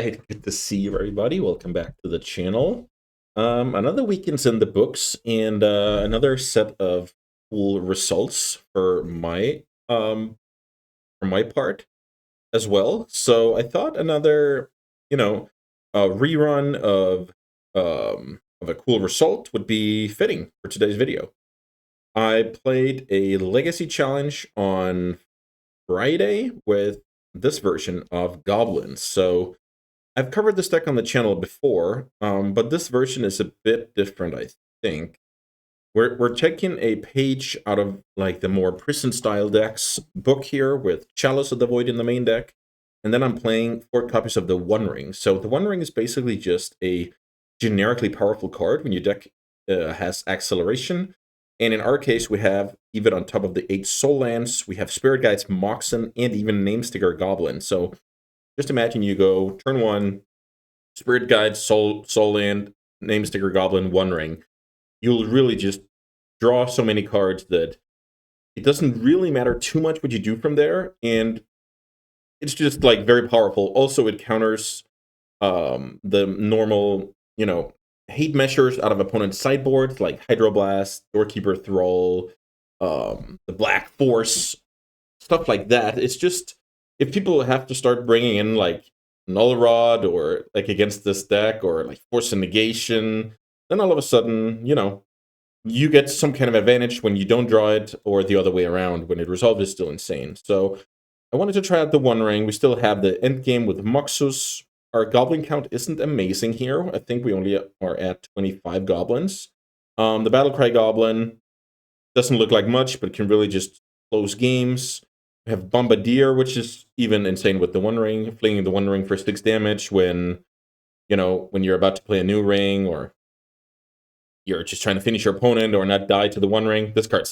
right, good to see you, everybody. Welcome back to the channel. Another weekend's in the books, and another set of cool results for my part as well. So I thought another, rerun of a cool result would be fitting for today's video. I played a legacy challenge on Friday with this version of Goblins. So I've covered this deck on the channel before, but this version is a bit different, I think. We're taking a page out of like the more prison style decks book here with Chalice of the Void in the main deck, and then I'm playing 4 copies of the One Ring. So the One Ring is basically just a generically powerful card when your deck has acceleration. And in our case, we have, even on top of the 8 soul lands, we have Spirit Guides, Moxen, and even Namesticker Goblin. So just imagine you go turn 1, Spirit Guide, Soul Land, Namesticker Goblin, One Ring. You'll really just draw so many cards that it doesn't really matter too much what you do from there, and it's just like very powerful. Also, it counters the normal, hate measures out of opponent's sideboards like Hydroblast, Doorkeeper Thrall, the Black Force, stuff like that. It's just, if people have to start bringing in like Null Rod or like against this deck or like Force of Negation, then all of a sudden, you get some kind of advantage when you don't draw it, or the other way around when it resolves is still insane. So I wanted to try out the One Ring. We still have the end game with Muxus. Our goblin count isn't amazing here. I think we only are at 25 goblins. The Battlecry Goblin doesn't look like much, but can really just close games. We have Bombardier, which is even insane with the One Ring, flinging the One Ring for 6 damage when, when you're about to play a new ring, or you're just trying to finish your opponent or not die to the One Ring. This card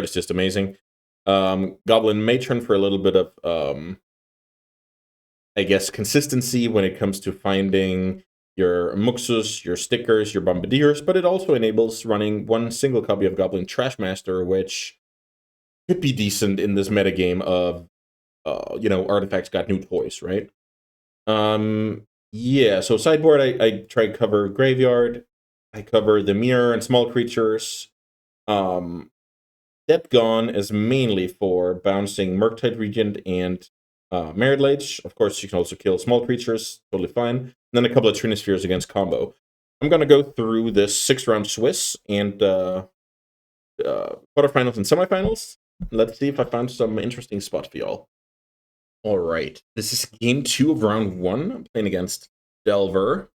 is just amazing. Goblin may turn for a little bit of, I guess, consistency when it comes to finding your Muxus, your stickers, your Bombardiers, but it also enables running 1 single copy of Goblin Trashmaster, which could be decent in this metagame of, artifacts got new toys, right? Yeah, so sideboard, I try to cover Graveyard. I cover the Mirror and small creatures. Debt Gone is mainly for bouncing Murktide Regent and Merit Lage. Of course, you can also kill small creatures, totally fine. And then a couple of Trinispheres against combo. I'm going to go through this 6-round Swiss and quarterfinals and semifinals. Let's see if I found some interesting spots for y'all. All right, this is game 2 of round 1. I'm playing against Delver.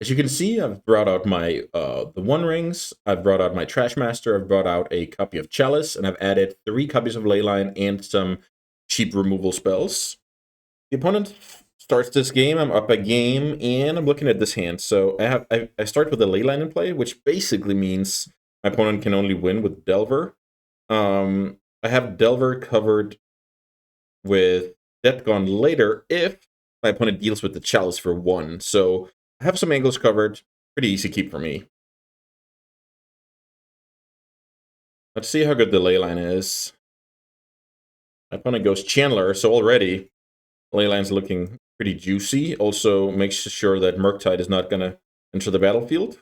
As you can see, I've brought out my the One Rings, I've brought out my Trashmaster, I've brought out a copy of Chalice, and I've added 3 copies of Leyline and some cheap removal spells. The opponent starts this game, I'm up a game, and I'm looking at this hand. So I start with a Leyline in play, which basically means my opponent can only win with Delver. I have Delver covered with Debt Gone later if my opponent deals with the Chalice for 1. So I have some angles covered. Pretty easy keep for me. Let's see how good the Leyline is. My opponent goes Chandler, so already Leyline's looking pretty juicy. Also makes sure that Murktide is not going to enter the battlefield.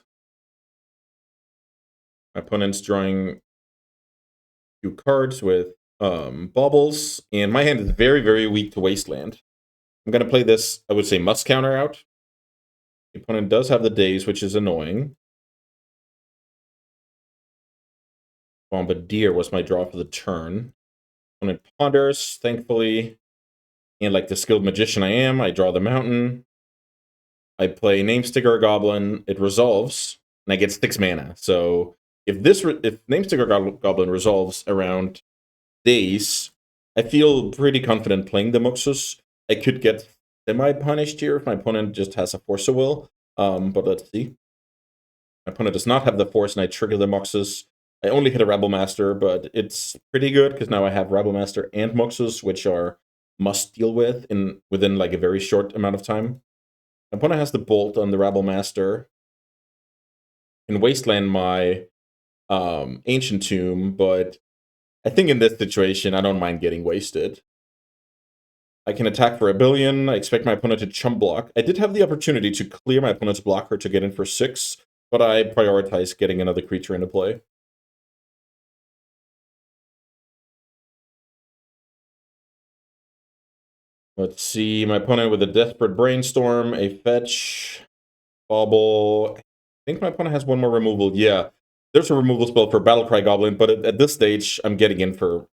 My opponent's drawing a few cards with baubles, and my hand is very, very weak to Wasteland. I'm going to play this, I would say, must counter out. The opponent does have the Daze, which is annoying. Bombardier was my draw for the turn. Opponent ponders, thankfully. And like the skilled magician I am, I draw the mountain. I play Namesticker Goblin. It resolves, and I get 6 mana. So if Namesticker Goblin resolves around Daze, I feel pretty confident playing the Muxus. I could get semi-punished here if my opponent just has a Force of Will. But let's see. My opponent does not have the Force, and I trigger the Muxus. I only hit a Rebel Master, but it's pretty good because now I have Rebel Master and Muxus, which are must deal with within like a very short amount of time. My opponent has the Bolt on the Rebel Master. Can Wasteland my Ancient Tomb, but I think in this situation I don't mind getting wasted. I can attack for 1,000,000,000. I expect my opponent to chump block. I did have the opportunity to clear my opponent's blocker to get in for 6, but I prioritized getting another creature into play. Let's see, my opponent with a Desperate Brainstorm, a fetch, bauble. I think my opponent has one more removal. Yeah, there's a removal spell for Battlecry Goblin, but at this stage, I'm getting in for a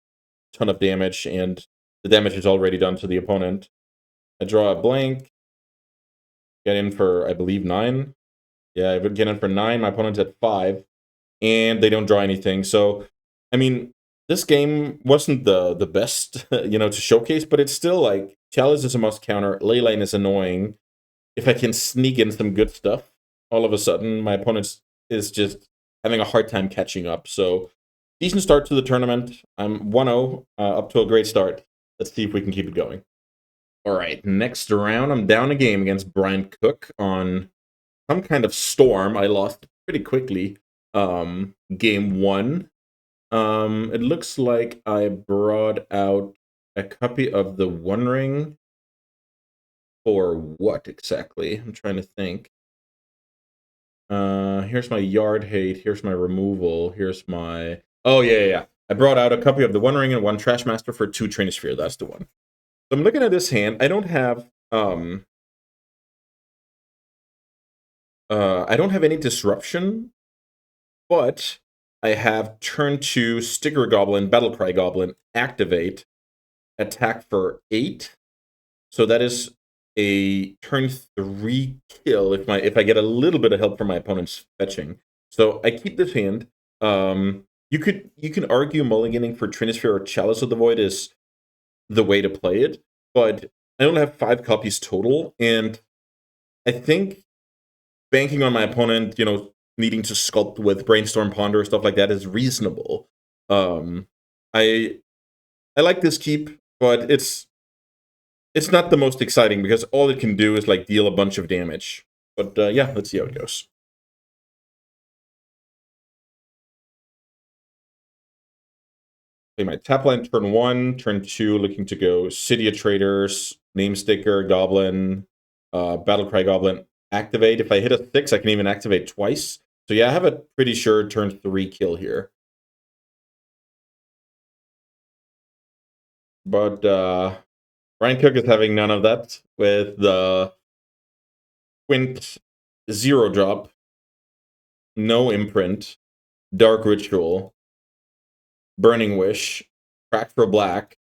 ton of damage, and the damage is already done to the opponent. I draw a blank, get in for, I believe, 9. Yeah, I would get in for 9, my opponent's at 5, and they don't draw anything. So, I mean, this game wasn't the best, to showcase, but it's still, like, Chalice is a must counter, Leyline is annoying. If I can sneak in some good stuff, all of a sudden, my opponent is just having a hard time catching up. So, decent start to the tournament. I'm 1-0, up to a great start. Let's see if we can keep it going. All right, next round, I'm down a game against Brian Cook on some kind of storm. I lost pretty quickly. Game 1. It looks like I brought out a copy of the One Ring. For what exactly? I'm trying to think. Here's my Yard Hate. Here's my removal. Here's my... Oh, yeah. I brought out a copy of the One Ring and 1 Trash Master for 2 Trinisphere. That's the one. So I'm looking at this hand. I don't have... I don't have any disruption, but I have turn 2 Sticker Goblin, Battlecry Goblin, activate, attack for 8. So that is a turn 3 kill if I get a little bit of help from my opponent's fetching. So I keep this hand. You can argue mulliganing for Trinisphere or Chalice of the Void is the way to play it, but I only have 5 copies total, and I think banking on my opponent, needing to sculpt with Brainstorm Ponder, stuff like that is reasonable. I like this keep, but it's not the most exciting because all it can do is like deal a bunch of damage. But yeah, let's see how it goes. Okay, my tap line turn 1, turn 2, looking to go City of Traders, Namesticker, Goblin, Battlecry Goblin, activate. If I hit a 6, I can even activate twice. So yeah, I have a pretty sure turn 3 kill here. But Brian Cook is having none of that with the Quint 0 drop, no imprint, Dark Ritual, Burning Wish, Crack for Black,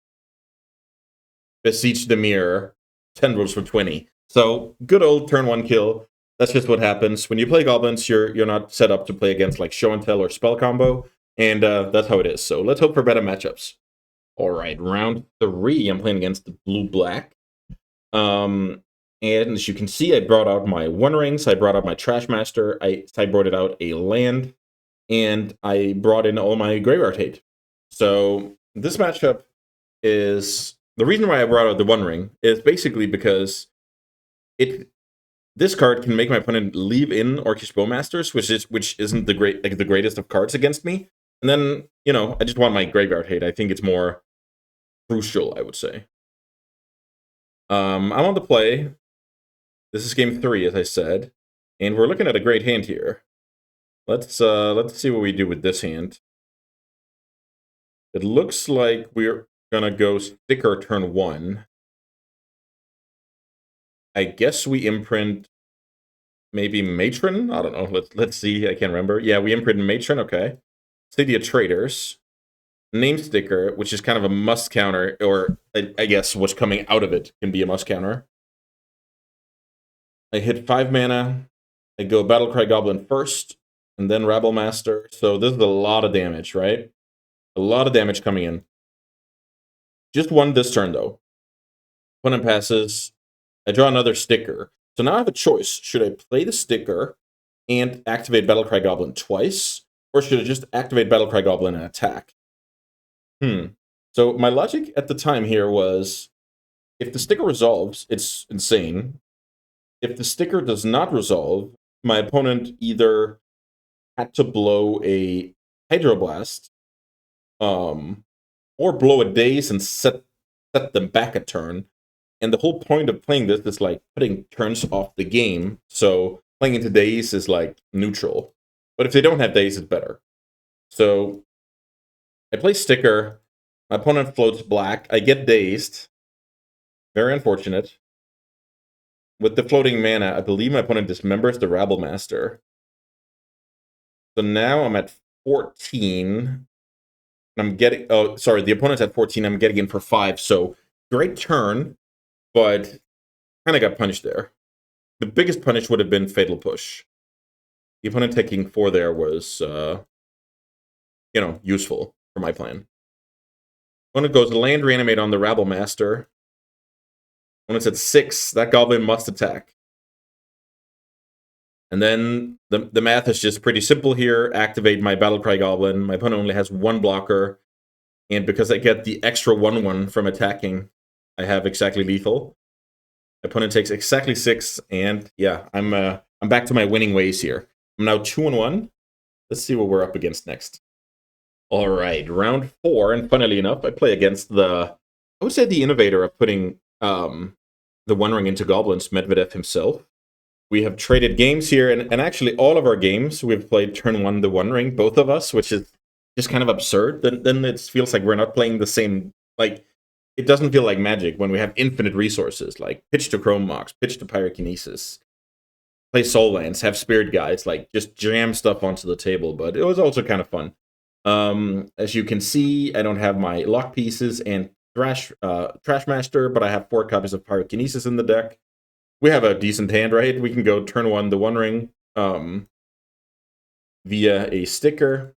Beseech the Mirror, Tendrils for 20. So, good old turn 1 kill. That's just what happens. When you play Goblins, you're not set up to play against like Show and Tell or Spell Combo, and that's how it is. So, let's hope for better matchups. All right, round 3. I'm playing against the Blue-Black. And as you can see, I brought out my One Rings, I brought out my Trash Master, I sideboarded out a land, and I brought in all my Graveyard Hate. So this matchup is... The reason why I brought out the One Ring is basically because this card can make my opponent leave in Orcish Bowmasters, which isn't the greatest of cards against me. And then, I just want my Graveyard Hate. I think it's more crucial, I would say. I'm on the play. This is game 3, as I said, and we're looking at a great hand here. Let's see what we do with this hand. It looks like we're gonna go Sticker turn 1. I guess we imprint maybe Matron. I don't know. Let's see. I can't remember. Yeah, we imprint Matron. Okay. City of Traders. Name Sticker, which is kind of a must counter, or I guess what's coming out of it can be a must counter. I hit 5 mana. I go Battlecry Goblin first, and then Rabble Master. So this is a lot of damage, right? A lot of damage coming in. Just won this turn, though. Opponent passes. I draw another sticker. So now I have a choice. Should I play the sticker and activate Battlecry Goblin twice? Or should I just activate Battlecry Goblin and attack? So my logic at the time here was, if the sticker resolves, it's insane. If the sticker does not resolve, my opponent either had to blow a Hydroblast, or blow a Daze and set them back a turn, And the whole point of playing this is like putting turns off the game. So playing into days is like neutral. But if they don't have days, it's better. So I play sticker. My opponent floats black. I get dazed. Very unfortunate. With the floating mana, I believe my opponent dismembers the Rabble Master. So now I'm at 14. I'm getting... Oh, sorry. The opponent's at 14. I'm getting in for 5. So great turn, but kind of got punished there. The biggest punish would have been Fatal Push. The opponent taking 4 there was, useful for my plan. Opponent goes land reanimate on the Rabble Master. Opponent's at 6. That Goblin must attack. And then the math is just pretty simple here. Activate my Battlecry Goblin. My opponent only has 1 blocker. And because I get the extra 1/1 from attacking, I have exactly lethal. My opponent takes exactly 6. And yeah, I'm back to my winning ways here. I'm now 2-1. Let's see what we're up against next. All right, round 4. And funnily enough, I play against I would say the innovator of putting the One Ring into Goblins, Medvedev himself. We have traded games here, and actually all of our games, we've played turn 1 the One Ring, both of us, which is just kind of absurd. Then it feels like we're not playing the same, like, it doesn't feel like Magic when we have infinite resources, like pitch to Chrome Mox, pitch to Pyrokinesis, play Soul Lands, have Spirit Guides, like, just jam stuff onto the table, but it was also kind of fun. As you can see, I don't have my Lock Pieces and Trash Master, but I have 4 copies of Pyrokinesis in the deck. We have a decent hand, right? We can go turn 1 the One Ring via a sticker.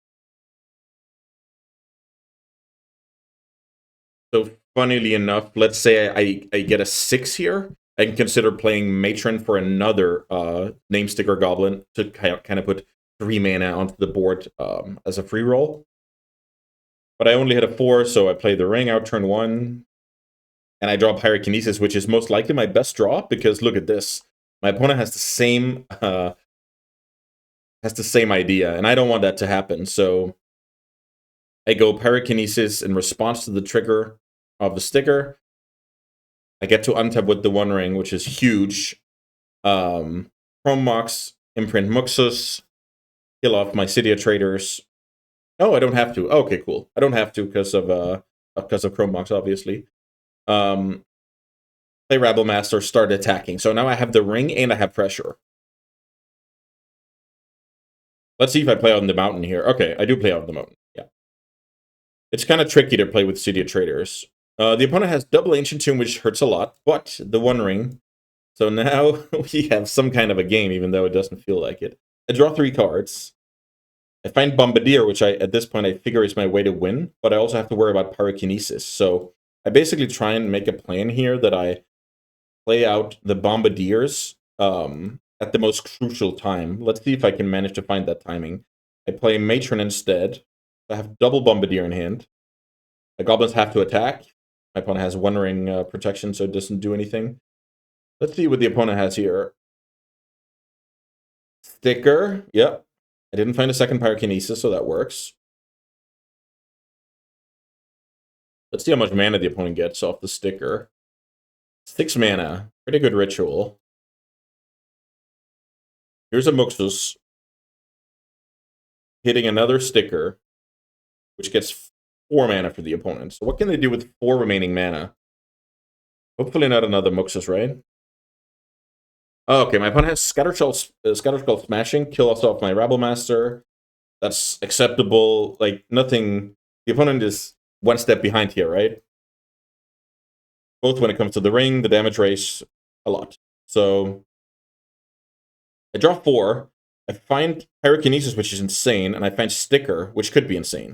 So funnily enough, let's say I get a 6 here. I can consider playing Matron for another name sticker Goblin to kind of put 3 mana onto the board as a free roll. But I only hit a 4, so I play the Ring out turn 1. And I draw Pyrokinesis, which is most likely my best draw, because look at this. My opponent has the same idea, and I don't want that to happen. So I go Pyrokinesis in response to the trigger of the sticker. I get to untap with the One Ring, which is huge. Chrome Mox, imprint Muxus, kill off my ManaTraders. Oh, I don't have to. Okay, cool. I don't have to because of Chrome Mox, obviously. Play Rabble Master, start attacking. So now I have the Ring and I have pressure. Let's see if I play out in the mountain here. Okay, I do play out in the mountain. Yeah. It's kind of tricky to play with ManaTraders. The opponent has double Ancient Tomb, which hurts a lot, but the One Ring. So now we have some kind of a game, even though it doesn't feel like it. I draw 3 cards. I find Bombardier, which at this point I figure is my way to win, but I also have to worry about Pyrokinesis. So I basically try and make a plan here that I play out the Bombardiers at the most crucial time. Let's see if I can manage to find that timing. I play Matron instead. I have double Bombardier in hand. The Goblins have to attack. My opponent has One Ring protection, so it doesn't do anything. Let's see what the opponent has here. Sticker. Yep. I didn't find a second Pyrokinesis, so that works. Let's see how much mana the opponent gets off the sticker. 6 mana. Pretty good ritual. Here's a Muxus. Hitting another sticker, which gets 4 mana for the opponent. So what can they do with 4 remaining mana? Hopefully not another Muxus, right? Oh, okay, my opponent has Scatterskull Smashing, kill us off my Rabble Master. That's acceptable. Like, nothing... The opponent is 1 step behind here, right? Both when it comes to the Ring, the damage race, a lot. So, I draw 4. I find Pyrokinesis, which is insane, and I find Sticker, which could be insane.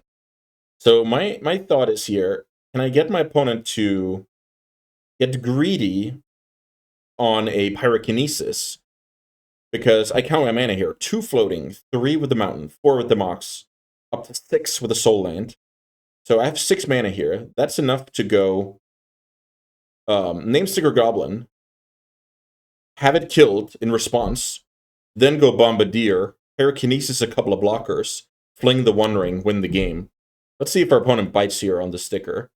So my thought is here, can I get my opponent to get greedy on a Pyrokinesis? Because I count my mana here. 2 floating, 3 with the Mountain, 4 with the Mox, up to 6 with a Soul Land. So I have 6 mana here. That's enough to go Namesticker Goblin, have it killed in response, then go Bombardier, Pyrokinesis a couple of blockers, fling the One Ring, win the game. Let's see if our opponent bites here on the sticker.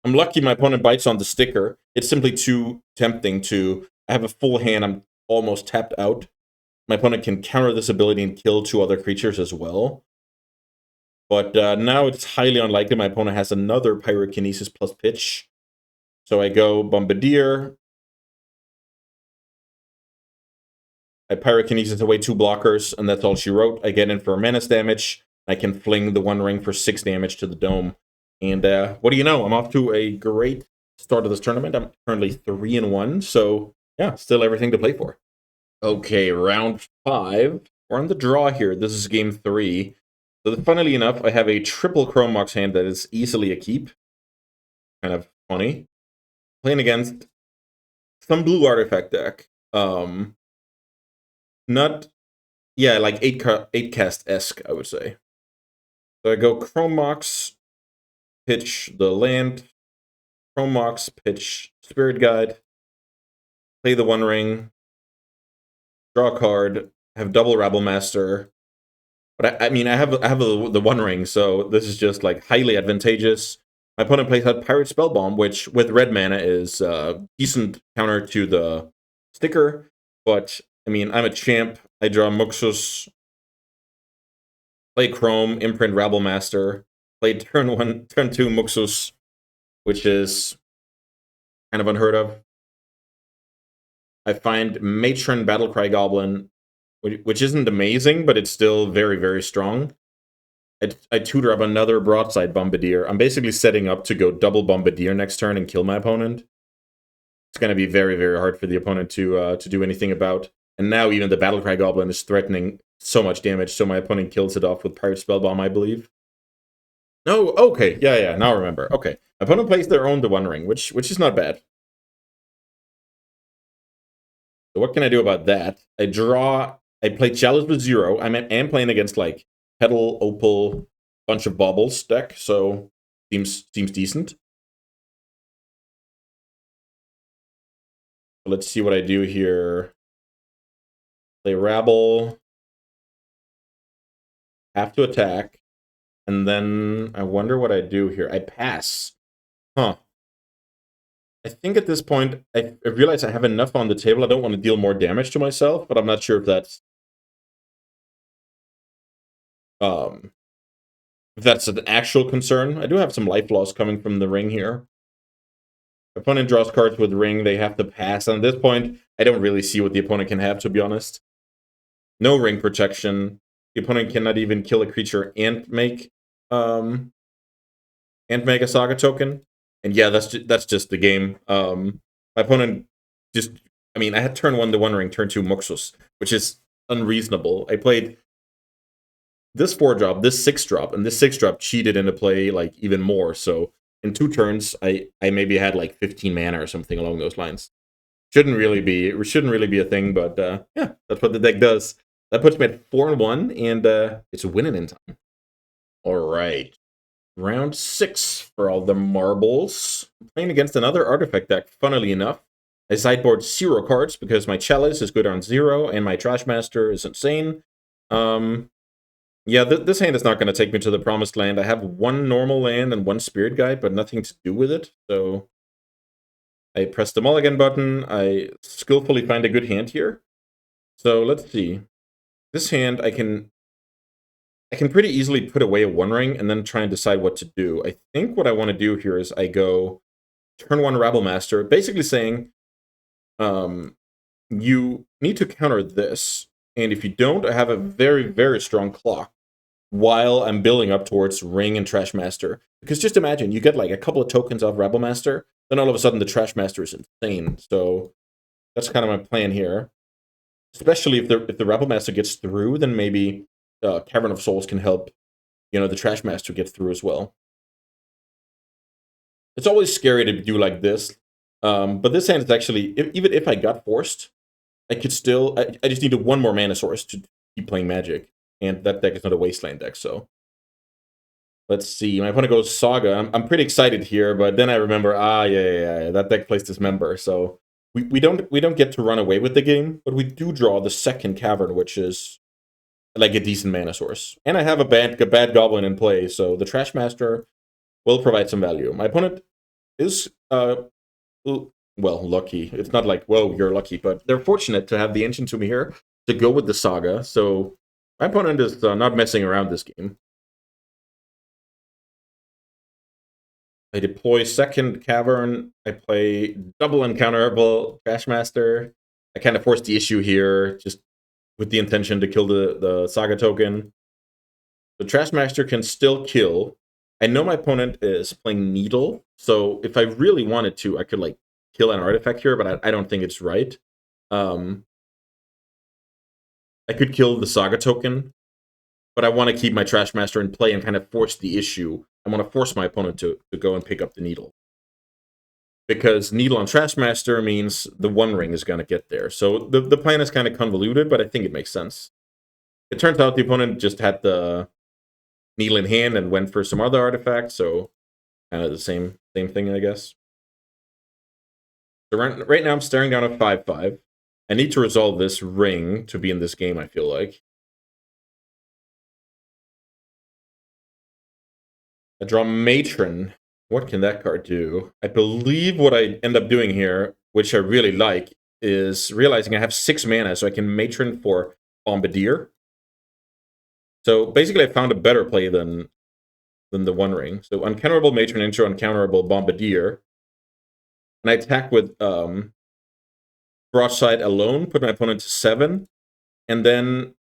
I'm lucky my opponent bites on the sticker. It's simply too tempting to... I have a full hand, I'm almost tapped out. My opponent can counter this ability and kill 2 other creatures as well. But now it's highly unlikely my opponent has another Pyrokinesis plus pitch. So I go Bombardier. I Pyrokinesis away 2 blockers, and that's all she wrote. I get in for menace damage. I can fling the One Ring for 6 damage to the dome. And what do you know? I'm off to a great start of this tournament. I'm currently 3-1, so yeah, still everything to play for. Okay, round 5. We're on the draw here. This is game 3. So funnily enough, I have a triple Chrome Mox hand that is easily a keep. Kind of funny. Playing against some blue artifact deck. Not, yeah, like 8 cast-esque, I would say. So I go Chrome Mox, pitch the land, Chrome Mox, pitch Spirit Guide, play the One Ring, draw a card, have double Rabble Master. But I mean, I have the One Ring, so this is just like highly advantageous. My opponent plays out Pirate Spellbomb, which with red mana is decent counter to the sticker. But I mean, I'm a champ. I draw Muxus, play Chrome, imprint Rabble Master, play turn 2 Muxus, which is kind of unheard of. I find Matron Battlecry Goblin, which isn't amazing, but it's still very, very strong. I tutor up another Broadside Bombardier. I'm basically setting up to go double Bombardier next turn and kill my opponent. It's going to be very, very hard for the opponent to do anything about. And now even the Battlecry Goblin is threatening so much damage, so my opponent kills it off with Pirate Spellbomb, I believe. No, okay, yeah, now I remember. Okay, my opponent plays their own The One Ring, which is not bad. So what can I do about that? I play Chalice with 0. I am playing against like Petal, Opal, bunch of baubles deck, so seems decent. Let's see what I do here. Play Rabble. Have to attack. And then I wonder what I do here. I pass. Huh. I think at this point, I realize I have enough on the table. I don't want to deal more damage to myself, but I'm not sure if that's an actual concern. I do have some life loss coming from the ring here. Opponent draws cards with ring, they have to pass. And at this point, I don't really see what the opponent can have, to be honest. No ring protection. The opponent cannot even kill a creature and make a Saga token. And yeah, that's just the game. My opponent just, I mean, I had turn 1 The One Ring, turn 2 Muxus, which is unreasonable. I played this 4-drop, this 6-drop, and this 6-drop cheated into play like even more. So in 2 turns, I maybe had like 15 mana or something along those lines. Shouldn't really be a thing, but yeah, that's what the deck does. That puts me at 4-1, and it's winning in time. All right, round 6 for all the marbles. I'm playing against another artifact deck. Funnily enough, I sideboard 0 cards because my Chalice is good on 0, and my Trash Master is insane. Yeah, this hand is not going to take me to the promised land. I have 1 normal land and 1 Spirit Guide, but nothing to do with it. So I press the mulligan button. I skillfully find a good hand here. So let's see. This hand, I can pretty easily put away a One Ring and then try and decide what to do. I think what I want to do here is I go turn 1 Rabble Master, basically saying you need to counter this. And if you don't, I have a very, very strong clock while I'm building up towards Ring and Trash Master. Because just imagine, you get like a couple of tokens off Rabble Master, then all of a sudden the Trash Master is insane. So that's kind of my plan here. Especially if the Rabble Master gets through, then maybe Cavern of Souls can help, the Trash Master get through as well. It's always scary to do like this. But this hand is actually, even if I got forced, I could still, I just needed 1 more mana source to keep playing Magic. And that deck is not a Wasteland deck, so. Let's see, my opponent goes Saga. I'm pretty excited here, but then I remember, yeah, that deck plays Dismember, so we don't get to run away with the game, but we do draw the 2nd Cavern, which is like a decent mana source. And I have a bad Goblin in play, so the Trash Master will provide some value. My opponent is well, lucky. It's not like, whoa, you're lucky, but they're fortunate to have the Ancient Tomb here to go with the Saga. So my opponent is not messing around this game. I deploy second Cavern. I play double uncounterable Trashmaster. I kind of forced the issue here, just with the intention to kill the Saga token. The Trashmaster can still kill. I know my opponent is playing Needle, so if I really wanted to, I could like kill an artifact here, but I don't think it's right. I could kill the Saga token, but I want to keep my Trashmaster in play and kind of force the issue. I want to force my opponent to go and pick up the Needle. Because Needle on Trashmaster means the One Ring is going to get there. So the plan is kind of convoluted, but I think it makes sense. It turns out the opponent just had the Needle in hand and went for some other artifact, so kind of the same thing, I guess. So right now I'm staring down a 5/5. I need to resolve this ring to be in this game, I feel like. I draw Matron. What can that card do? I believe what I end up doing here, which I really like, is realizing I have 6 mana, so I can Matron for Bombardier. So basically I found a better play than the One Ring. So uncounterable Matron into uncounterable Bombardier. And I attack with Broadside alone, put my opponent to 7. And then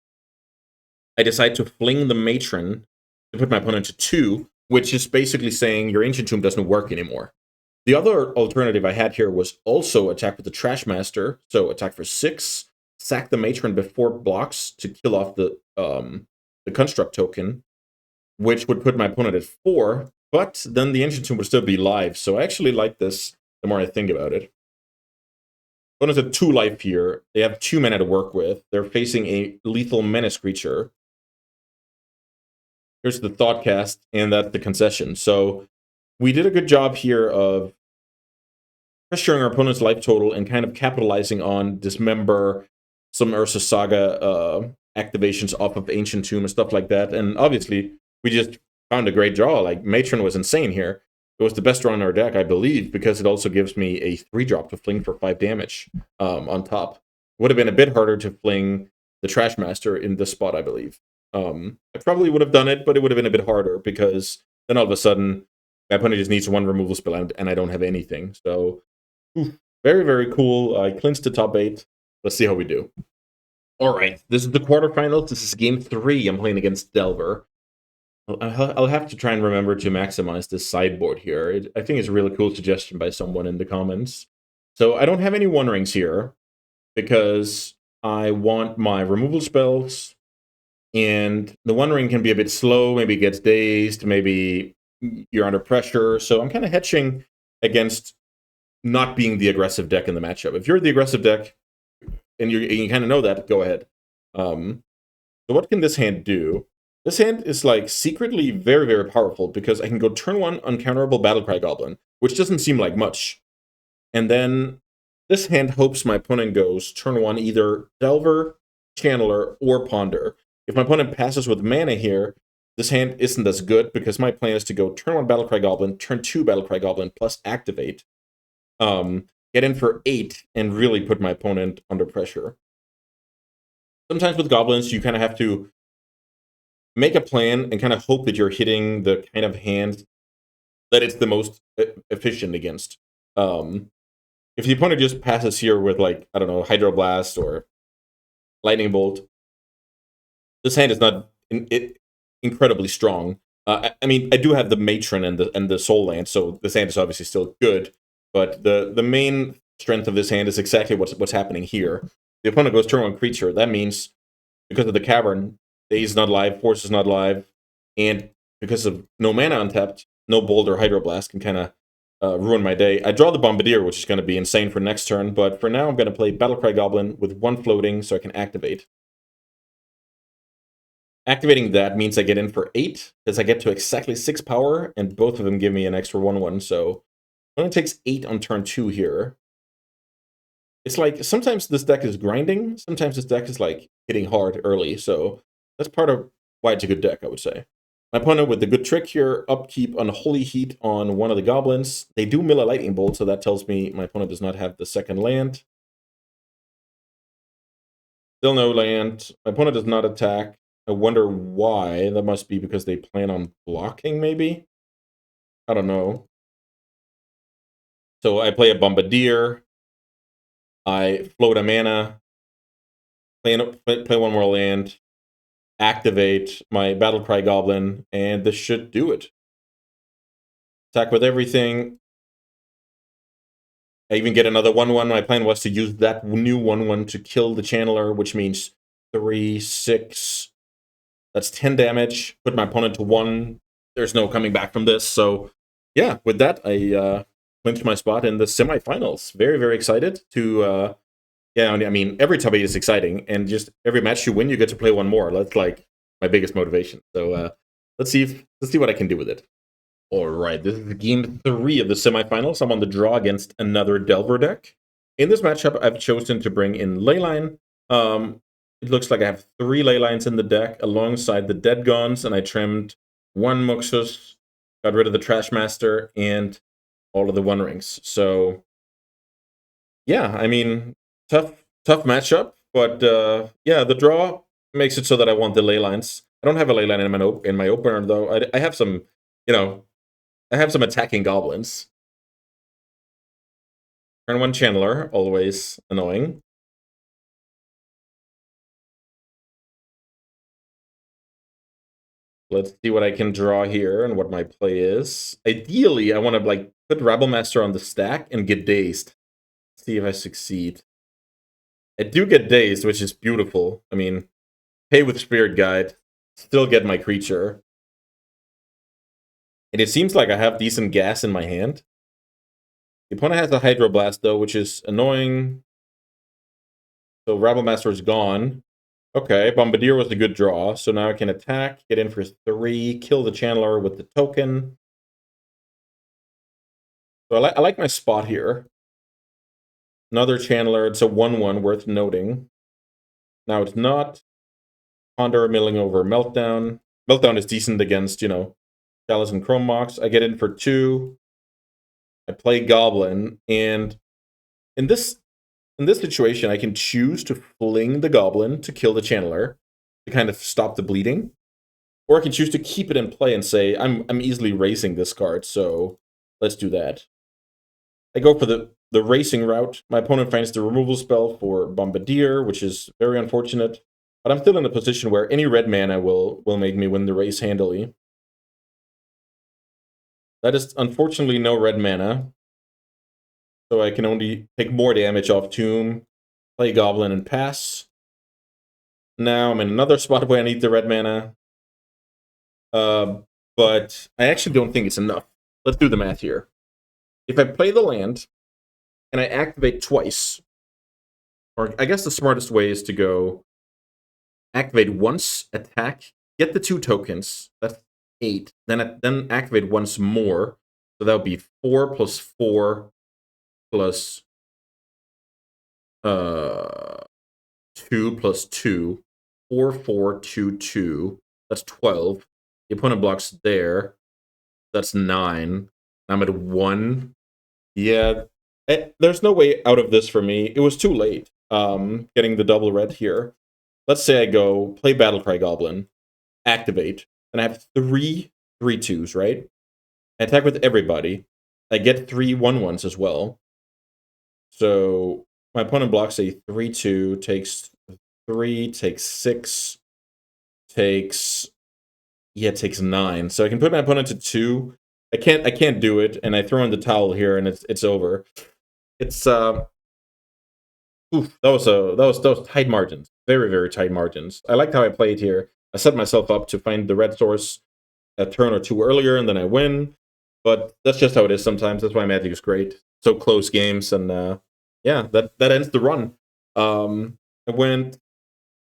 I decide to fling the Matron to put my opponent to 2, which is basically saying your Ancient Tomb doesn't work anymore. The other alternative I had here was also attack with the Trashmaster. So attack for 6, sack the Matron before blocks to kill off the Construct token, which would put my opponent at 4, but then the Ancient Tomb would still be live. So I actually like this the more I think about it. Opponents have 2 life here. They have 2 mana to work with. They're facing a lethal menace creature. Here's the Thoughtcast, and that's the concession. So we did a good job here of pressuring our opponent's life total and kind of capitalizing on Dismember, some Ursa Saga activations off of Ancient Tomb and stuff like that. And obviously, we just found a great draw. Like, Matron was insane here. It was the best draw in our deck, I believe, because it also gives me a 3-drop to fling for 5 damage on top. Would have been a bit harder to fling the Trashmaster in this spot, I believe. I probably would have done it, but it would have been a bit harder because then all of a sudden my opponent just needs 1 removal spell and I don't have anything. So, very, very cool. I clinched the top 8. Let's see how we do. All right, this is the quarterfinals. This is game 3. I'm playing against Delver. I'll have to try and remember to maximize this sideboard here. I think it's a really cool suggestion by someone in the comments. So I don't have any One Rings here because I want my removal spells. And the One Ring can be a bit slow, maybe it gets dazed, maybe you're under pressure. So I'm kind of hedging against not being the aggressive deck in the matchup. If you're the aggressive deck and you kind of know that, go ahead. So what can this hand do? This hand is like secretly very, very powerful because I can go turn 1 uncounterable Battlecry Goblin, which doesn't seem like much. And then this hand hopes my opponent goes turn 1 either Delver, Channeler, or Ponder. If my opponent passes with mana here, this hand isn't as good because my plan is to go turn 1 Battlecry Goblin, turn 2 Battlecry Goblin, plus activate. Get in for 8 and really put my opponent under pressure. Sometimes with Goblins, you kind of have to make a plan and kind of hope that you're hitting the kind of hand that it's the most efficient against. If the opponent just passes here with, like, I don't know, Hydroblast or Lightning Bolt, this hand is not incredibly strong. I mean, I do have the Matron and the Soul Land, so this hand is obviously still good. But the main strength of this hand is exactly what's happening here. The opponent goes turn 1 creature. That means because of the Cavern, Daze is not live, Force is not live, and because of no mana untapped, no Bolt or Hydroblast can kind of ruin my day. I draw the Bombardier, which is going to be insane for next turn, but for now I'm going to play Battlecry Goblin with 1 floating so I can activate. Activating that means I get in for 8, because I get to exactly 6 power, and both of them give me an extra 1/1, so it only takes 8 on turn 2 here. It's like, sometimes this deck is grinding, sometimes this deck is like hitting hard early, so that's part of why it's a good deck, I would say. My opponent with the good trick here, upkeep Unholy Heat on one of the Goblins. They do mill a Lightning Bolt, so that tells me my opponent does not have the second land. Still no land. My opponent does not attack. I wonder why. That must be because they plan on blocking, maybe? I don't know. So I play a Bombardier. I float a mana. Play one more land. Activate my Battlecry Goblin, and this should do it. Attack with everything. I even get another 1/1. My plan was to use that new 1/1 to kill the Channeler, which means 3, 6. That's 10 damage. Put my opponent to 1. There's no coming back from this. So, yeah, with that, I clinched my spot in the semifinals. Very, very excited to. Yeah, I mean, every top 8 is exciting, and just every match you win, you get to play one more. That's like my biggest motivation. So let's see what I can do with it. All right, this is game 3 of the semifinals. I'm on the draw against another Delver deck. In this matchup, I've chosen to bring in Leyline. It looks like I have 3 Leylines in the deck alongside the Dead Gons, and I trimmed 1 Muxus, got rid of the Trash Master, and all of the One Rings. So, yeah, I mean, tough matchup, but yeah, the draw makes it so that I want the Leylines. I don't have a Leyline in my opener, though. I have some, I have some attacking Goblins. Turn 1 Channeler, always annoying. Let's see what I can draw here and what my play is. Ideally, I want to like put Rabble Master on the stack and get dazed. See if I succeed. I do get dazed, which is beautiful. I mean, pay with Spirit Guide, still get my creature. And it seems like I have decent gas in my hand. The opponent has a Hydroblast, though, which is annoying. So Rabble Master is gone. Okay, Bombardier was a good draw. So now I can attack, get in for 3, kill the Channeler with the token. So I like my spot here. Another Channeler. It's a 1/1 worth noting. Now it's not Ponder milling over Meltdown. Meltdown is decent against, Chalice and Chrome Mox. I get in for 2. I play Goblin, and in this situation, I can choose to fling the Goblin to kill the Channeler to kind of stop the bleeding, or I can choose to keep it in play and say I'm easily racing this card, so let's do that. I go for the racing route. My opponent finds the removal spell for Bombardier, which is very unfortunate, but I'm still in a position where any red mana will make me win the race handily. That is unfortunately no red mana, so I can only take more damage off Tomb, play Goblin, and pass. Now I'm in another spot where I need the red mana, but I actually don't think it's enough. Let's do the math here. If I play the land, and I activate twice, or I guess the smartest way is to go activate once, attack, get the 2 tokens, that's 8, then activate once more, so that would be 4 plus 4 plus 2 plus 2, 4, 4, 2, 2, that's 12. The opponent blocks there, that's 9. I'm at 1. Yeah, there's no way out of this for me. It was too late getting the double red here. Let's say I go play Battlecry Goblin, activate, and I have 3 3/2s, right? I attack with everybody. I get 3 1/1s as well. So my opponent blocks a 3/2, takes 3, takes 6, takes 9. So I can put my opponent to 2. I can't do it, and I throw in the towel here, and it's over. It's oof, that was tight margins. Very, very tight margins. I liked how I played here. I set myself up to find the red source a turn or 2 earlier, and then I win. But that's just how it is sometimes. That's why Magic is great. So close games, and yeah, that ends the run. I went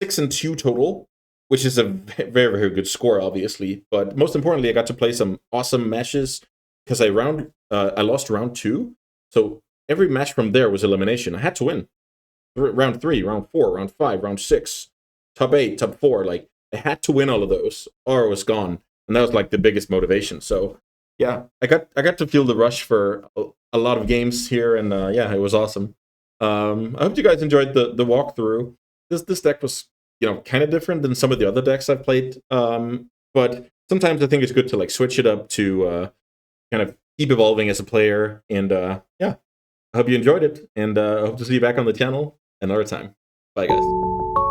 6-2 total, which is a very, very good score, obviously. But most importantly, I got to play some awesome matches because I lost round 2. So every match from there was elimination. I had to win. Round 3, round 4, round 5, round 6, top 8, top 4. Like, I had to win all of those, or it was gone. and that was like the biggest motivation. So yeah, I got to feel the rush for a lot of games here, and yeah, it was awesome. I hope you guys enjoyed the walkthrough. This deck was, you know, kind of different than some of the other decks I've played, but sometimes I think it's good to like switch it up to kind of keep evolving as a player. And yeah, I hope you enjoyed it, and I hope to see you back on the channel another time. Bye, guys.